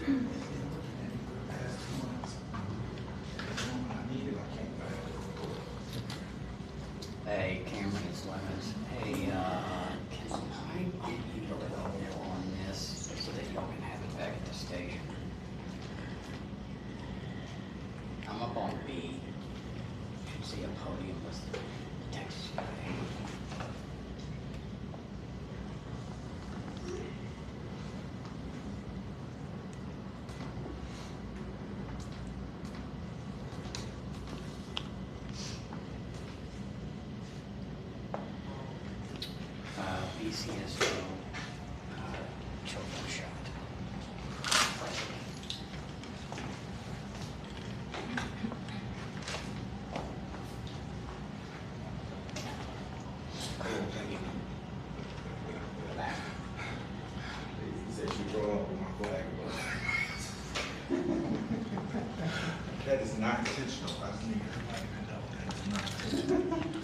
Hey, Cameron, it's Lemons. Hey, can I get you to go on this so that y'all can have it back at the station? I'm up on B. You should see a podium with the Texas flag. BCSO children shot. He said you grow up with my flag. That is not intentional. I just need everybody to know that is not intentional.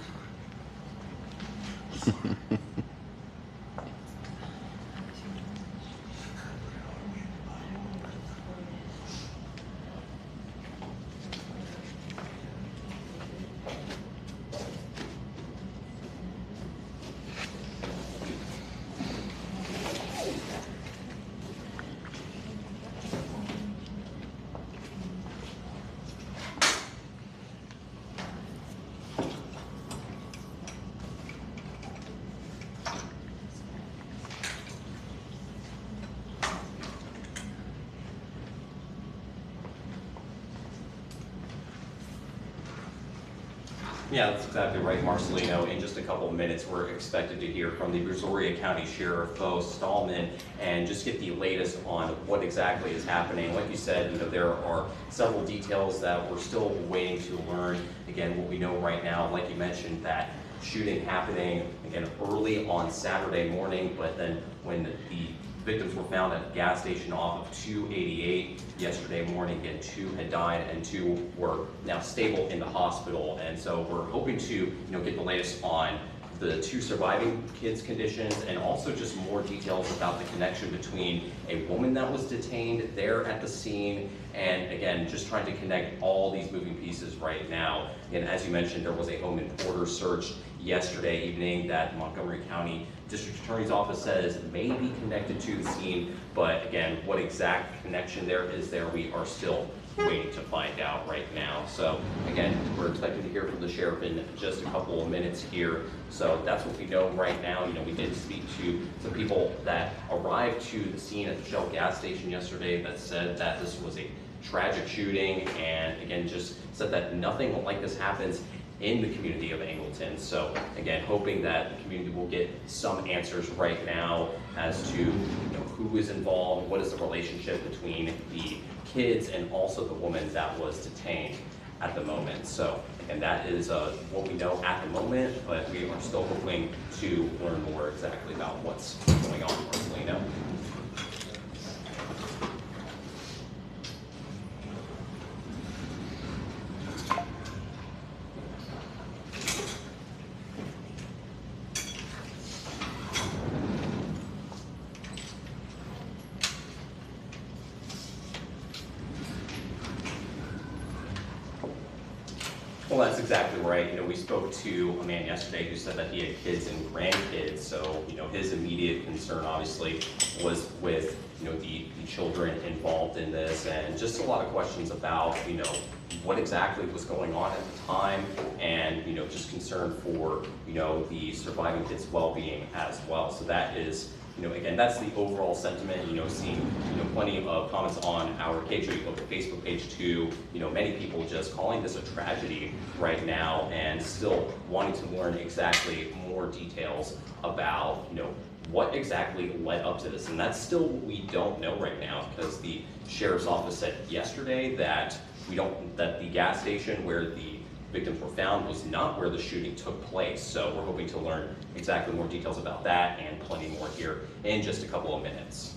Yeah, that's exactly right, Marcelino. In just a couple of minutes, we're expected to hear from the Brazoria County Sheriff, Bo Stallman, and just get the latest on what exactly is happening. Like you said, there are several details that we're still waiting to learn. Again, what we know right now, like you mentioned, that shooting happening, again, early on Saturday morning, but then when the victims were found at a gas station off of 288 yesterday morning. Again, 2 had died and 2 were now stable in the hospital. And so we're hoping to get the latest on the 2 surviving kids' conditions and also just more details about the connection between a woman that was detained there at the scene and, again, just trying to connect all these moving pieces right now. And as you mentioned, there was a home and porter search yesterday evening that Montgomery County District Attorney's Office says may be connected to the scene, but again, what exact connection there is there, we are still waiting to find out right now. So again, we're expecting to hear from the sheriff in just a couple of minutes here. So that's what we know right now. We did speak to some people that arrived to the scene at the Shell gas station yesterday that said that this was a tragic shooting, and again, just said that nothing like this happens in the community of Angleton. So again, hoping that the community will get some answers right now as to who is involved, what is the relationship between the kids and also the woman that was detained at the moment. So again, that is what we know at the moment, but we are still hoping to learn more exactly about what's going on, Marcelino. Well, that's exactly right. We spoke to a man yesterday who said that he had kids and grandkids. So, his immediate concern obviously was with, the children involved in this, and just a lot of questions about, what exactly was going on at the time, and, just concern for, the surviving kids' well-being as well. So that is, again, that's the overall sentiment, seeing, plenty of comments on our KHOE local Facebook page too, many people just calling this a tragedy right now and still wanting to learn exactly more details about, what exactly led up to this. And that's still what we don't know right now, because the sheriff's office said yesterday that that the gas station where the victims were found was not where the shooting took place. So we're hoping to learn exactly more details about that and plenty more here in just a couple of minutes.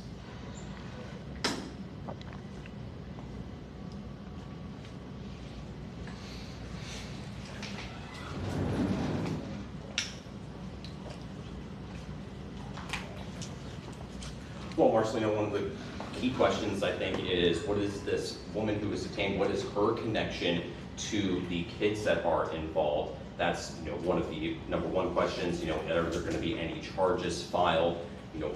Well, Marcelino, one of the key questions, I think, is what is this woman who was detained, what is her connection to the kids that are involved? That's, one of the number one questions. Are there going to be any charges filed?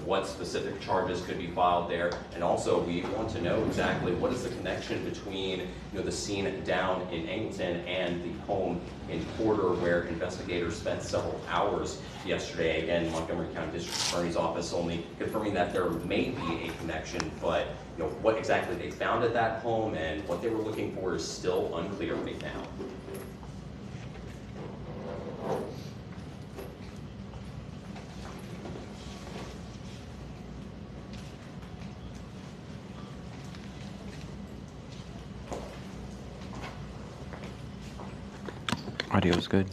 What specific charges could be filed there? And also, we want to know exactly what is the connection between, the scene down in Angleton and the home in Porter, where investigators spent several hours yesterday. Again, Montgomery County District Attorney's Office only confirming that there may be a connection, but what exactly they found at that home and what they were looking for is still unclear right now. Audio is good.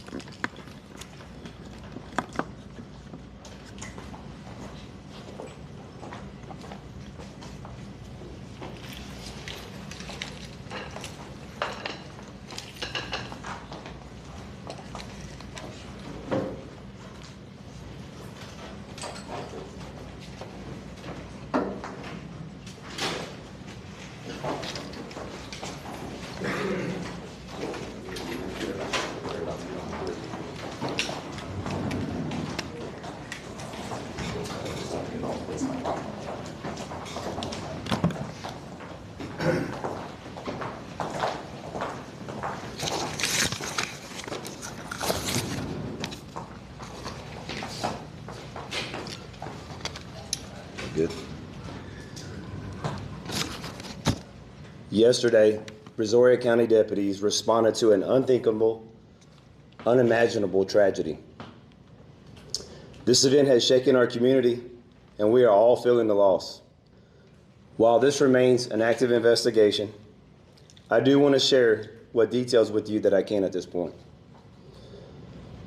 Good. Yesterday, Brazoria County deputies responded to an unthinkable, unimaginable tragedy. This event has shaken our community, and we are all feeling the loss. While this remains an active investigation, I do want to share what details with you that I can at this point.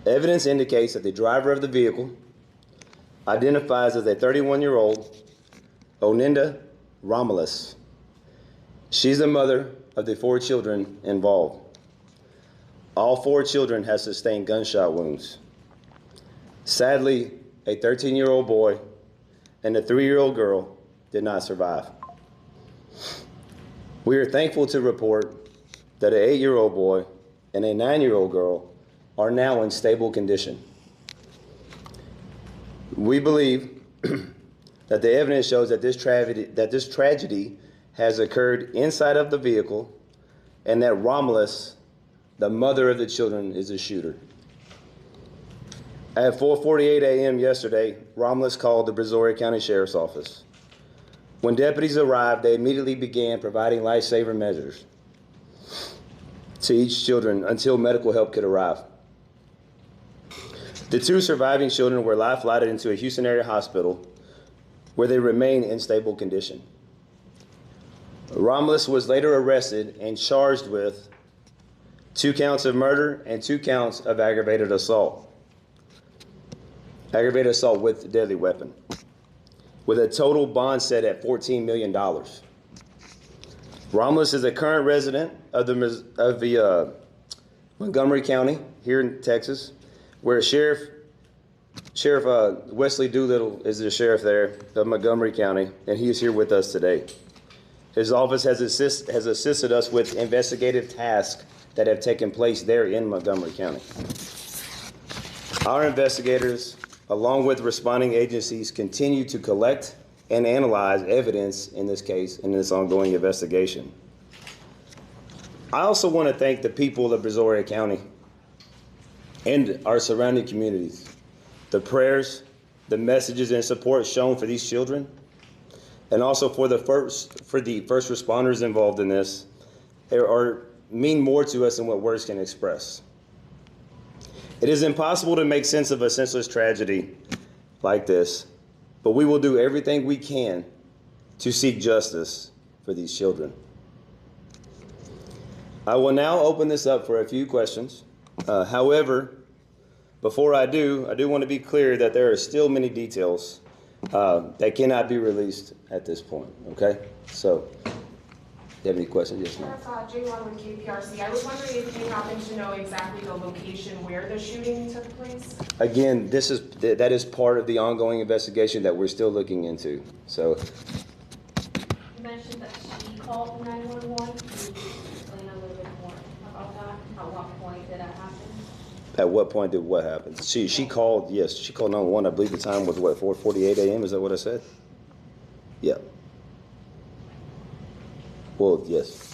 Evidence indicates that the driver of the vehicle identifies as a 31-year-old Oninda Romulus. She's the mother of the 4 children involved. All 4 children have sustained gunshot wounds. Sadly, a 13-year-old boy and a 3-year-old girl did not survive. We are thankful to report that an 8-year-old boy and a 9-year-old girl are now in stable condition. We believe that the evidence shows that this tragedy has occurred inside of the vehicle and that Romulus, the mother of the children, is the shooter. At 4:48 a.m. yesterday, Romulus called the Brazoria County Sheriff's Office. When deputies arrived, they immediately began providing lifesaver measures to each children until medical help could arrive. The 2 surviving children were life-flighted into a Houston area hospital where they remain in stable condition. Romulus was later arrested and charged with 2 counts of murder and 2 counts of aggravated assault with a deadly weapon, with a total bond set at $14 million. Romulus is a current resident of the Montgomery County here in Texas, where Sheriff Wesley Doolittle is the sheriff there of Montgomery County, and he is here with us today. His office has assisted us with investigative tasks that have taken place there in Montgomery County. Our investigators, along with responding agencies, continue to collect and analyze evidence in this case, in this ongoing investigation. I also want to thank the people of Brazoria County and our surrounding communities. The prayers, the messages and support shown for these children, and also for the first responders involved in this, mean more to us than what words can express. It is impossible to make sense of a senseless tragedy like this, but we will do everything we can to seek justice for these children. I will now open this up for a few questions. However, before I do want to be clear that there are still many details that cannot be released at this point, okay? So you have any questions? Yes, ma'am. Sheriff, J1 with KPRC. I was wondering if you happen to know exactly the location where the shooting took place? Again, that is part of the ongoing investigation that we're still looking into. So, You mentioned that she called 911. Can you explain a little bit more about that? At what point did that happen? at what point did what happen? She called. Yes, she called 911. I believe the time was what, 4:48 a.m. Is that what I said? Yeah. Well, yes.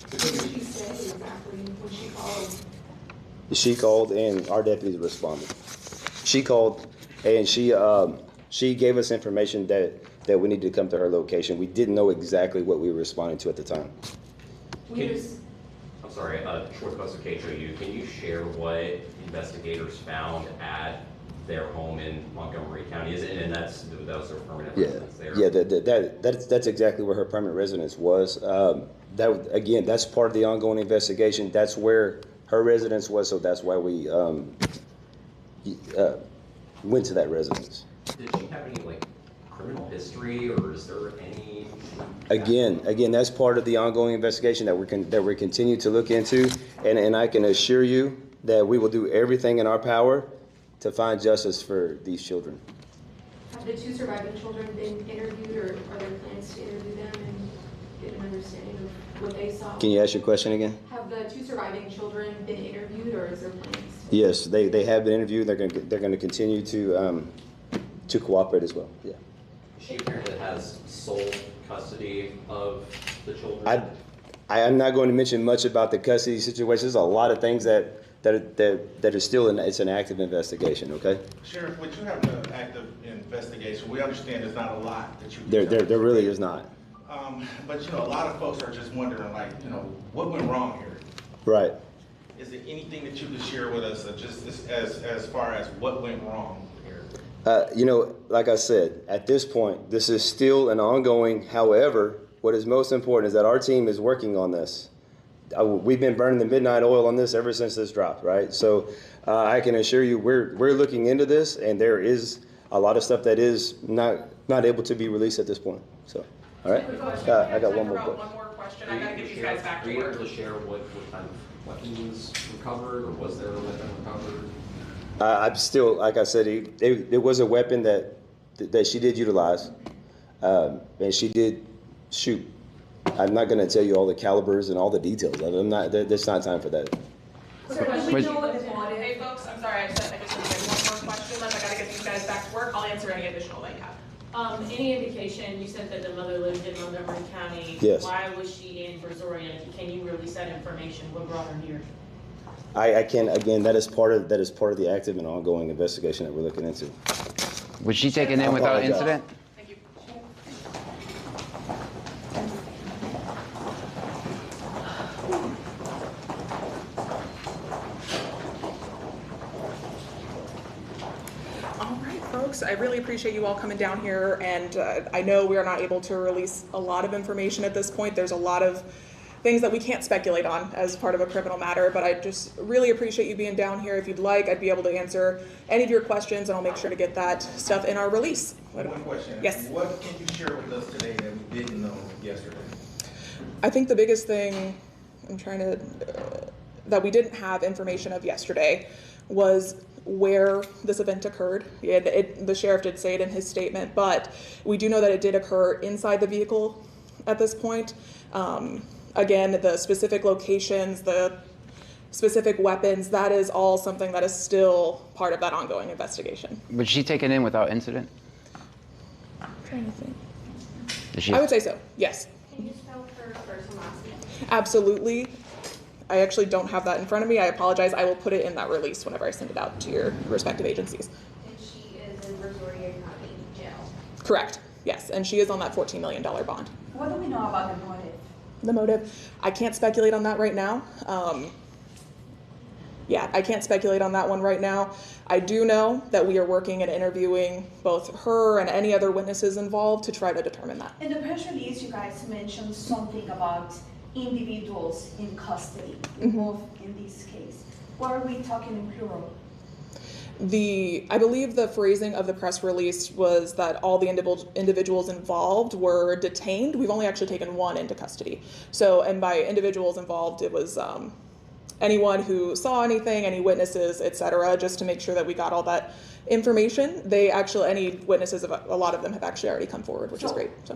What did she say exactly when she called? She called and our deputies responded. She called and she gave us information that we needed to come to her location. We didn't know exactly what we were responding to at the time. I'm sorry, short post of KHOU, can you share what investigators found at their home in Montgomery County? And that was their permanent residence there? Yeah, that's exactly where her permanent residence was. That's part of the ongoing investigation. That's where her residence was, so that's why we went to that residence. Did she have any criminal history, or is there any? Again, that's part of the ongoing investigation that we're continuing to look into, and I can assure you that we will do everything in our power to find justice for these children. Have the two surviving children been interviewed, or are there plans to interview them and get an understanding of what they saw? Can you ask your question again? Have the two surviving children been interviewed, or is there plans to? Yes, they have been interviewed. They're going to continue to cooperate as well. Yeah. She apparently has sole custody of the children. I am not going to mention much about the custody situation. There's a lot of things that are still it's an active investigation. Okay. Sheriff, would you have an active investigation? We understand there's not a lot that you can There really is not. But a lot of folks are just wondering, what went wrong here? Right. Is there anything that you could share with us, just as far as what went wrong here? Like I said, at this point, this is still an ongoing. However, what is most important is that our team is working on this. We've been burning the midnight oil on this ever since this dropped, right? So I can assure you we're looking into this, and there is a lot of stuff that is not able to be released at this point. So, all right. I got one more question. One more question. I gotta get these guys back to Are you work. able to share what kind of weapons recovered, or was there a weapon recovered? I'm still, like I said, it was a weapon that she did utilize, and she did shoot. I'm not going to tell you all the calibers and all the details of it. I'm not. There's not time for that. So do we know what the motive? Hey folks, I'm sorry, I just want to get one more question, then I gotta get these guys back to work. I'll answer any additional they have. Any indication, you said that the mother lived in Montgomery County. Yes. Why was she in Brazoria? Can you release that information? What brought her here? I can, again, that is part of the active and ongoing investigation that we're looking into. Was she taken in without incident? Thank you. All right, folks, I really appreciate you all coming down here, and I know we are not able to release a lot of information at this point. There's a lot of things that we can't speculate on as part of a criminal matter, but I just really appreciate you being down here. If you'd like, I'd be able to answer any of your questions, and I'll make sure to get that stuff in our release. One question. Yes. What can you share with us today that we didn't know yesterday? I think the biggest thing that we didn't have information of yesterday was where this event occurred. The sheriff did say it in his statement, but we do know that it did occur inside the vehicle at this point. Again, the specific locations, the specific weapons, that is all something that is still part of that ongoing investigation. Was she taken in without incident? I'm trying to think. Did she? I would say so, yes. Can you spell her first and last name? Absolutely. I actually don't have that in front of me. I apologize. I will put it in that release whenever I send it out to your respective agencies. And she is in Brazoria County Jail. Correct, yes, and she is on that $14 million bond. What do we know about the motive? The motive, I can't speculate on that right now. I can't speculate on that one right now. I do know that we are working and interviewing both her and any other witnesses involved to try to determine that. In the press release, you guys mentioned something about individuals in custody involved in this case. What are we talking in plural? I believe the phrasing of the press release was that all the individuals involved were detained. We've only actually taken one into custody. So, and by individuals involved, it was anyone who saw anything, any witnesses, etc., just to make sure that we got all that information. Any witnesses, a lot of them have actually already come forward, which is great. So.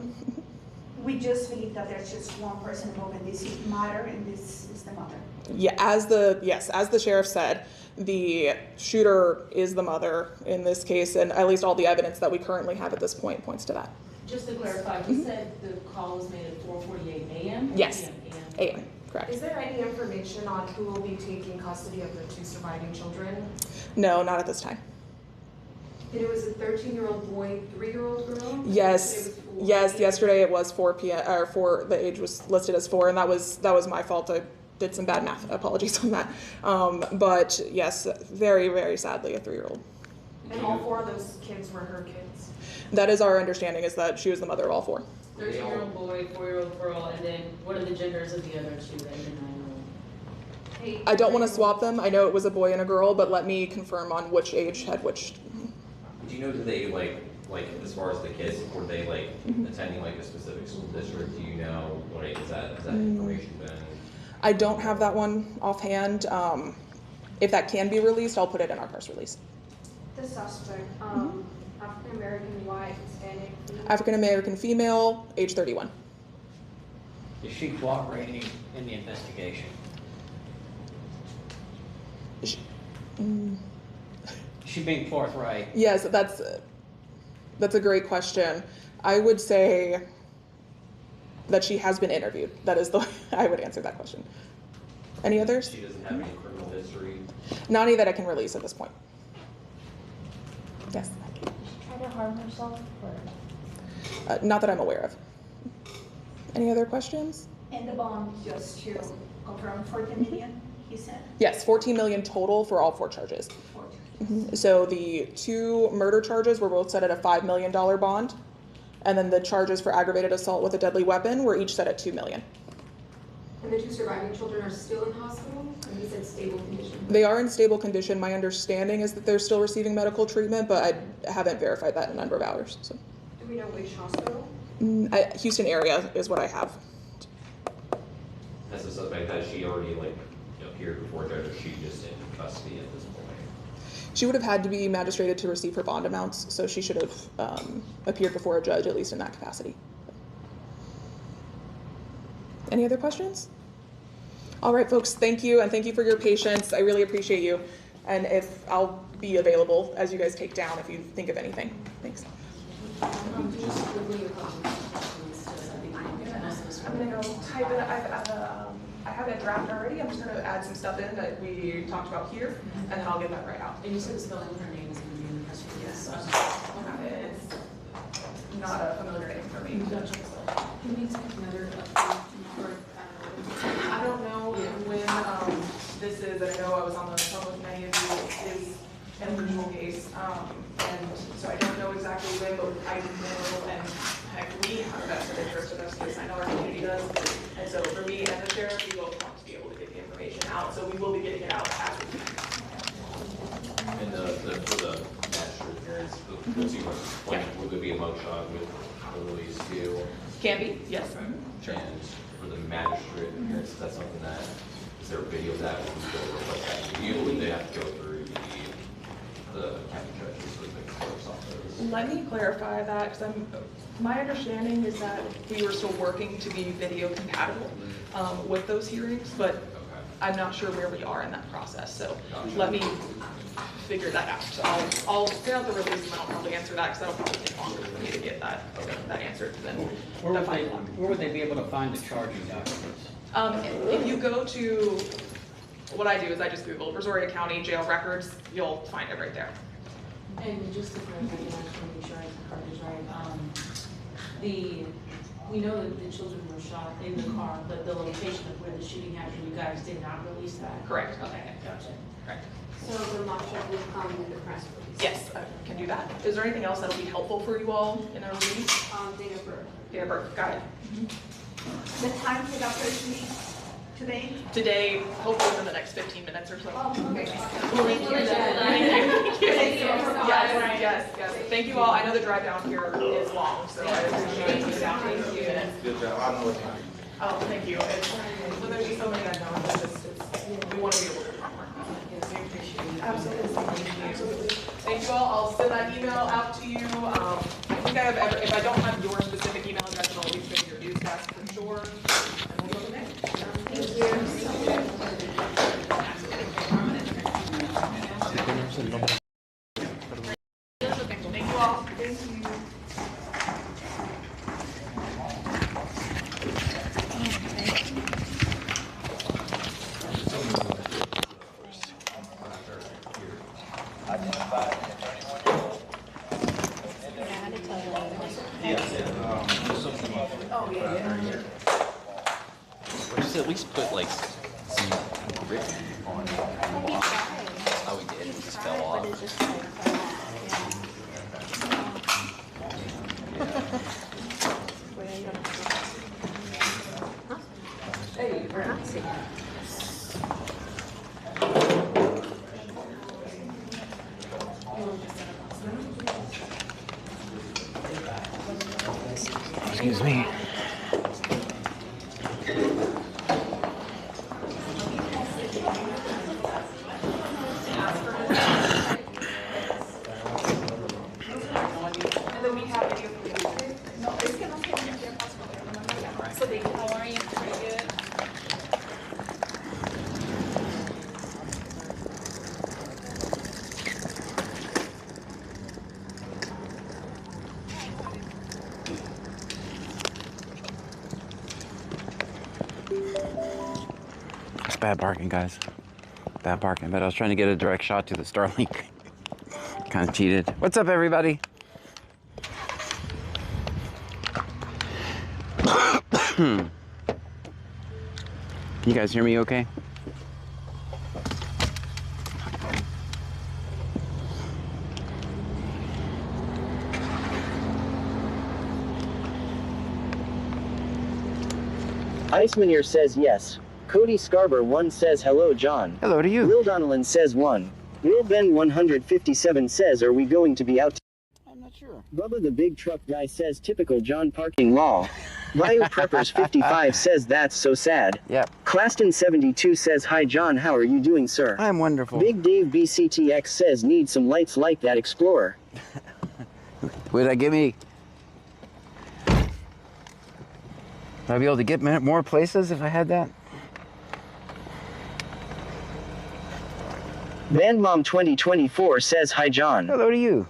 We just believe that there's just one person involved in this matter, and this is the mother. Yeah, as the sheriff said, the shooter is the mother in this case, and at least all the evidence that we currently have at this point points to that. Just to clarify, you said the call was made at 4:48 a.m.? Yes, AM. AM, correct. Is there any information on who will be taking custody of the 2 surviving children? No, not at this time. And it was a 13-year-old boy, 3-year-old girl? Yes, yes. Yesterday it was 4 p.m. or 4. The age was listed as 4, and that was my fault. I did some bad math. Apologies on that. But yes, very, very sadly, a 3-year-old. And all 4 of those kids were her kids? That is our understanding, is that she was the mother of all 4. 13-year-old boy, 4-year-old girl, and then what are the genders of the other 2 that you know? I don't want to swap them. I know it was a boy and a girl, but let me confirm on which age had which. Do you know, do they like as far as the kids, were they attending a specific school district? Do you know what age is that information been? I don't have that one offhand. If that can be released, I'll put it in our press release. The suspect, African American, white, Hispanic. African American female, age 31. Is she cooperating in the investigation? Is she being forthright? Yes, that's a great question. I would say that she has been interviewed. That is the way I would answer that question. Any others? She doesn't have any criminal history? Not any that I can release at this point. Yes. Did she try to harm herself or? Not that I'm aware of. Any other questions? And the bond, just to confirm, 14 million, he said? Yes, 14 million total for all 4 charges. 14. So the 2 murder charges were both set at a $5 million bond, and then the charges for aggravated assault with a deadly weapon were each set at $2 million. And the 2 surviving children are still in hospital? And you said stable condition? They are in stable condition. My understanding is that they're still receiving medical treatment, but I haven't verified that in a number of hours. So. Do we know which hospital? Houston area is what I have. Has the suspect, has she already appeared before a judge, or is she just in custody at this point? She would have had to be magistrated to receive her bond amounts, so she should have appeared before a judge, at least in that capacity. Any other questions? All right, folks, thank you, and thank you for your patience. I really appreciate you. And I'll be available as you guys take down if you think of anything. Thanks. Just quickly, I'm gonna go type it. I have a draft already. I'm just gonna add some stuff in that we talked about here, and then I'll get that right out. and you said spelling her name is going to be in the press release. It's not a familiar name for me. Can we take another update? I don't know when this is, and I know I was on the phone with many of you. It is an unusual case, and so I don't know exactly when, but I know, and heck, we have a vested interest in this case. I know our community does, and so for me and the sheriff, we both want to be able to get the information out, so we will be getting it out as we can. And for the magistrate hearings, will there be a motion with the release too? Can be, yes. Sure. And for the magistrate hearings, is that something that, is there a video of that? Will we go request that to you, or would they have to go through the county judges or the clerk's office? Let me clarify that, because my understanding is that we were still working to be video compatible with those hearings, but I'm not sure where we are in that process, so let me figure that out. So I'll send out the release, and then I'll probably answer that, because that'll probably take longer for me to get that answered than the final one. Where would they be able to find the charging documents? If you go to, what I do is I just Google Brazoria County jail records, you'll find it right there. And just to clarify, I just want to make sure I heard this right. We know that the children were shot in the car, but the location of where the shooting happened, you guys did not release that? Correct. Okay, gotcha. Correct. So the mock-up will come in the press release? Yes, I can do that. Is there anything else that'll be helpful for you all in a release? Date of birth. Date of birth, got it. The time for that first release? Today, hopefully within the next 15 minutes or so. Okay. Thank you. Yes. Thank you all. I know the drive down here is long, so I appreciate you down here. Good job, I know it's not. Oh, thank you. Well, there's just so many unknowns. We want to be able to perform. Absolutely. Thank you all. I'll send that email out to you. I think I have if I don't have your specific email address, I'll always send your news desk for sure. And we'll go from there. Thank you all. Thank you. Just at least put like some grip on how we did and just fell off. Hey, we're not Excuse me. It's bad parking, guys. Bad parking, but I was trying to get a direct shot to the Starlink. Kind of cheated. What's up, everybody? Can you guys hear me okay? Iceman says yes. Cody Scarber 1 says hello John. Hello to you. Will Donnellan says 1. Will Ben 157 says are we going to be out? I'm not sure. Bubba the big truck guy says typical John parking law. Bio Preppers 55 says that's so sad. Yep. Claston 72 says hi John, how are you doing sir? I'm wonderful. Big Dave BCTX says need some lights like that Explorer. Would I give me... Would I be able to get more places if I had that? Bandmom 2024 says hi John. Hello to you.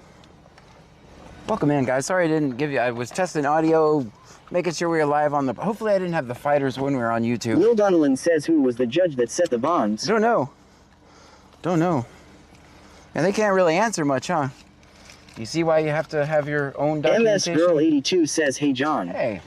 Welcome in, guys. Sorry I didn't give you... I was testing audio, making sure we were live on the... Hopefully I didn't have the fighters when we were on YouTube. Will Donnellan says who was the judge that set the bonds? Don't know. Don't know. And they can't really answer much, huh? You see why you have to have your own documentation? MS Girl 82 says hey John. Hey.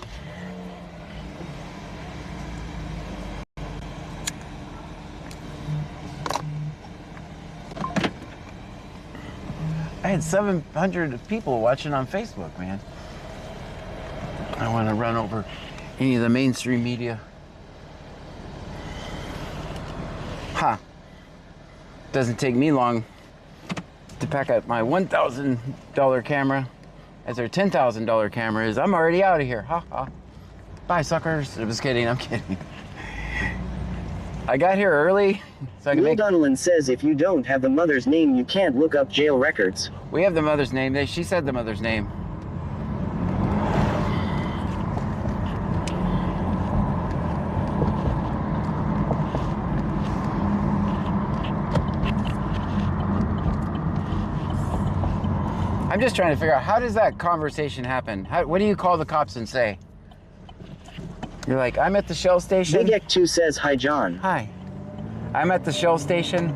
I had 700 people watching on Facebook, man. I want to run over any of the mainstream media. Ha. Doesn't take me long to pack up my $1,000 camera as their $10,000 camera is. I'm already out of here. Ha ha. Bye, suckers. I'm just kidding. I'm kidding. I got here early, so I can Will make... Donnellan says if you don't have the mother's name, you can't look up jail records. We have the mother's name. She said the mother's name. I'm just trying to figure out, how does that conversation happen? What do you call the cops and say? You're like, I'm at the Shell station. Big Ek 2 says hi John. Hi. I'm at the Shell station.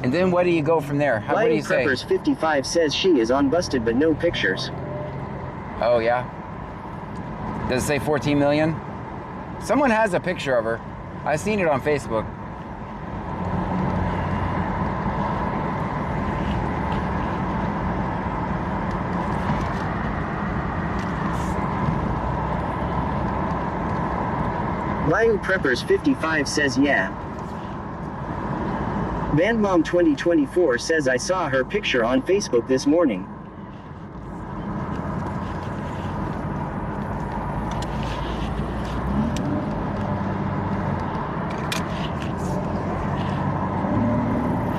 And then what do you go from there? What do you say? Preppers 55 says she is on busted but no pictures. Oh, yeah? Does it say 14 million? Someone has a picture of her. I've seen it on Facebook. Ryu Preppers 55 says yeah. Bandmom 2024 says I saw her picture on Facebook this morning.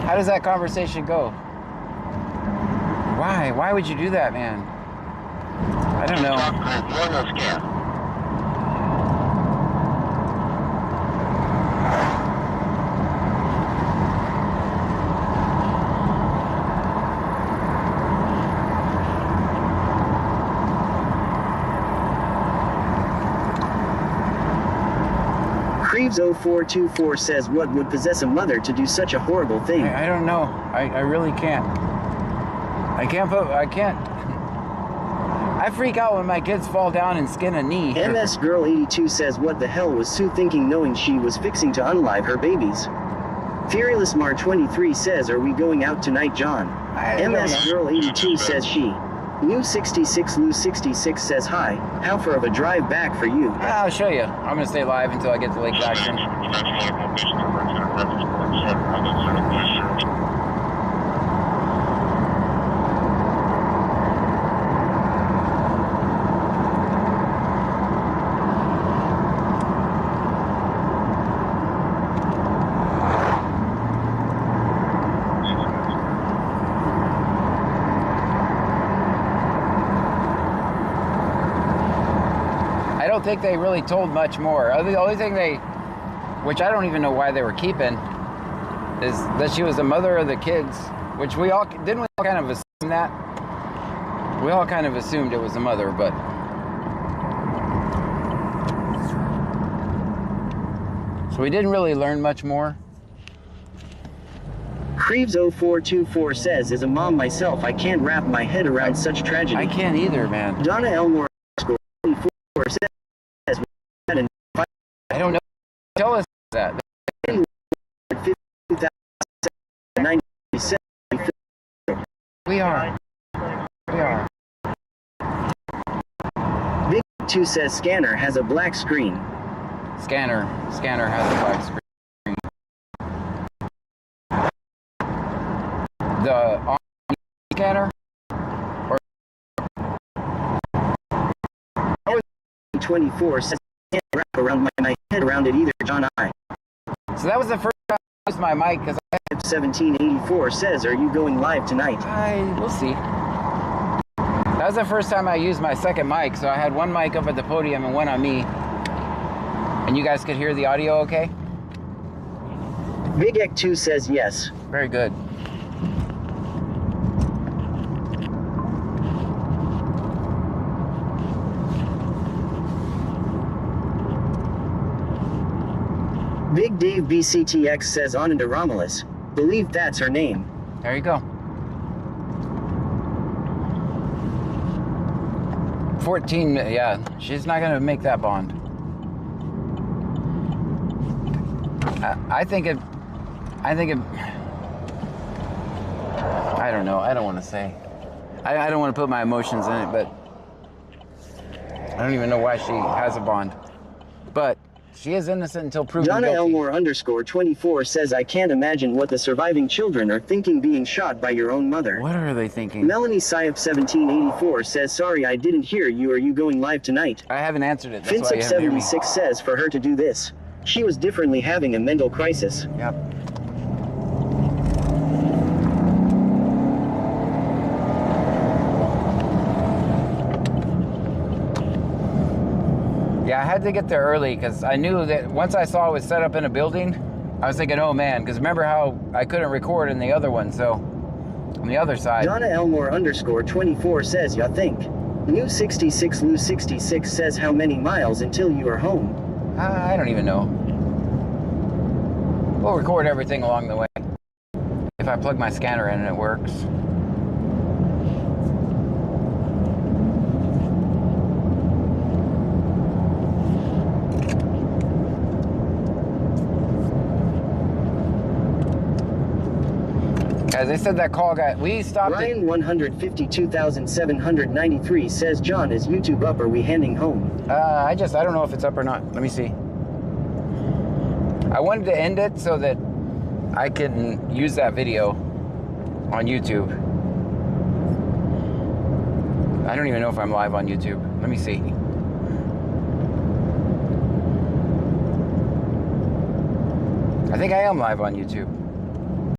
How does that conversation go? Why? Why would you do that, man? I don't know. Creeves 0424 says what would possess a mother to do such a horrible thing? I don't know. I really can't. I can't. I freak out when my kids fall down and skin a knee. MS Girl 82 says what the hell was Sue thinking knowing she was fixing to unalive her babies? Fearless Mar 23 says are we going out tonight, John? MS Girl 82 says she. Lou 66 Lou 66 says hi. How far of a drive back for you? I'll show you. I'm gonna stay live until I get to Lake Jackson. I don't think they really told much more. The only thing which I don't even know why they were keeping, is that she was the mother of the kids, which we all kind of assume that? We all kind of assumed it was the mother, but so we didn't really learn much more. Creeves 0424 says as a mom myself I can't wrap my head around such tragedy. I can't either, man. Donna Elmore 24 says I don't know. Tell us that. We are. Big 2 says scanner has a black screen. Scanner has a black screen. The scanner? Or 24 says I can't wrap around my head around it either, John I. So that was the first time I used my mic because 1784 says, are you going live tonight? We'll see. That was the first time I used my second mic, so I had one mic up at the podium and one on me. And you guys could hear the audio okay? Big Ek 2 says yes. Very good. Big Dave BCTX says Ananda Romulus. Believe that's her name. There you go. 14, yeah, she's not gonna make that bond. I think it, I don't know, I don't want to say. I don't want to put my emotions in it, but I don't even know why she has a bond. But she is innocent until proven Donna guilty. Elmore _24 says I can't imagine what the surviving children are thinking being shot by your own mother. What are they thinking? Melanie Syop 1784 says sorry I didn't hear you. Are you going live tonight? I haven't answered it. That's why you Finsip haven't heard me. 76 says for her to do this. She was differently having a mental crisis. Yep. Yeah, I had to get there early because I knew that once I saw it was set up in a building, I was thinking, oh man, because remember how I couldn't record in the other one, so on the other side. Donna Elmore _24 says ya think. New 66 Lou 66 says how many miles until you are home? I don't even know. We'll record everything along the way. If I plug my scanner in and it works. Guys, they said that call we stopped Ryan 152,793 says John, is YouTube up? Are we handing home? I don't know if it's up or not. Let me see. I wanted to end it so that I can use that video on YouTube. I don't even know if I'm live on YouTube. Let me see. I think I am live on YouTube.